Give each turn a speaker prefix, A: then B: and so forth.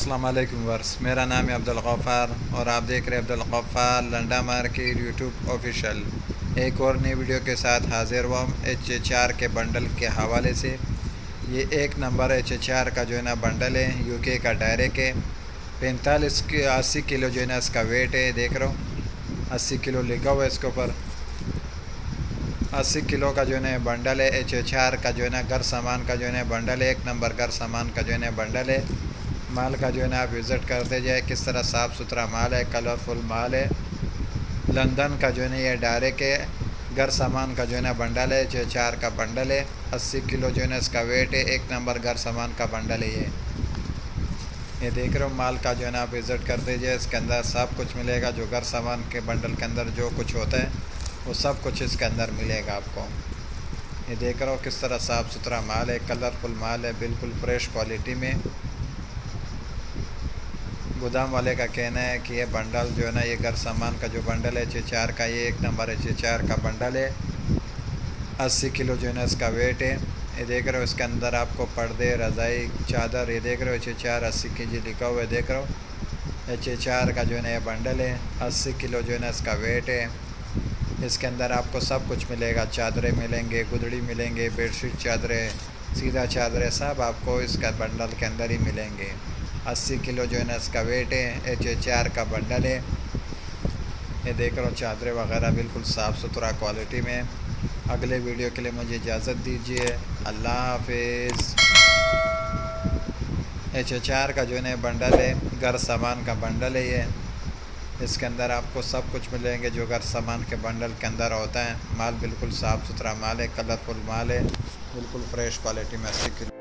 A: अस्सलाम वालेकुम वर्स, मेरा नाम है अब्दुल गफ़ार और आप देख रहे हैं Abdul Ghaffar Landa market YouTube official. एक और नई वीडियो के साथ हाजिर हुआ HH4 के बंडल के हवाले से। ये एक नंबर HH4 का जो है ना बंडल है, UK का डायरेक्ट है। 45 के 80 किलो जो है ना इसका वेट है। देख रहा हूँ 80 किलो लिखा हुआ है इसके ऊपर। 80 किलो का जो है ना बंडल है HH4 का जो है ना घर सामान का जो है ना बंडल है। एक नंबर घर सामान का जो है ना बंडल है। माल का जो है ना आप विज़िट करते जाए, किस तरह साफ़ सुथरा माल है, कलरफुल माल है। लंदन का जो है ना ये डायरेक्ट है। घर सामान का जो है ना बंडल है, HH4 का बंडल है। 80 किलो जो है ना इसका वेट है। एक नंबर घर सामान का बंडल है ये देख रहे हो। माल का जो है ना आप विज़िट करते जाए, इसके अंदर सब कुछ मिलेगा। जो घर सामान के बंडल के अंदर जो कुछ होता है वो सब कुछ इसके अंदर मिलेगा आपको। ये देख रहे हो किस तरह साफ़ सुथरा माल है, कलरफुल माल है, बिल्कुल फ्रेश क्वालिटी में। गोदाम वाले का कहना है कि ये बंडल जो है ना, ये घर सामान का जो बंडल है HH4 का, ये एक नंबर HH4 का बंडल है। 80 किलो जो है ना इसका वेट है। ये देख रहे हो इसके अंदर आपको पर्दे, रज़ाई, चादर, ये देख रहे हो HH4 80 kg लिखा हुआ है। देख रहे हो HH4 का जो है ना ये बंडल है। 80 किलो जो है ना इसका वेट है। इसके अंदर आपको सब कुछ मिलेगा। चादरें मिलेंगे, गुदड़ी मिलेंगे, बेडशीट चादरें, सीधा चादरें, सब आपको इसका बंडल के अंदर ही मिलेंगे। 80 किलो जो है ना इसका वेट है। HH4 का बंडल है। ये देख रहा हूँ चादरें वगैरह बिल्कुल साफ़ सुथरा क्वालिटी में। अगले वीडियो के लिए मुझे इजाज़त दीजिए। अल्लाह हाफिज़। HH4 का जो है ना बंडल है, घर सामान का बंडल है ये। इसके अंदर आपको सब कुछ मिलेंगे जो घर सामान के बंडल के अंदर होता है। माल बिल्कुल साफ़ सुथरा माल है, कलरफुल माल है, बिल्कुल फ्रेश क्वालिटी में। 80 किलो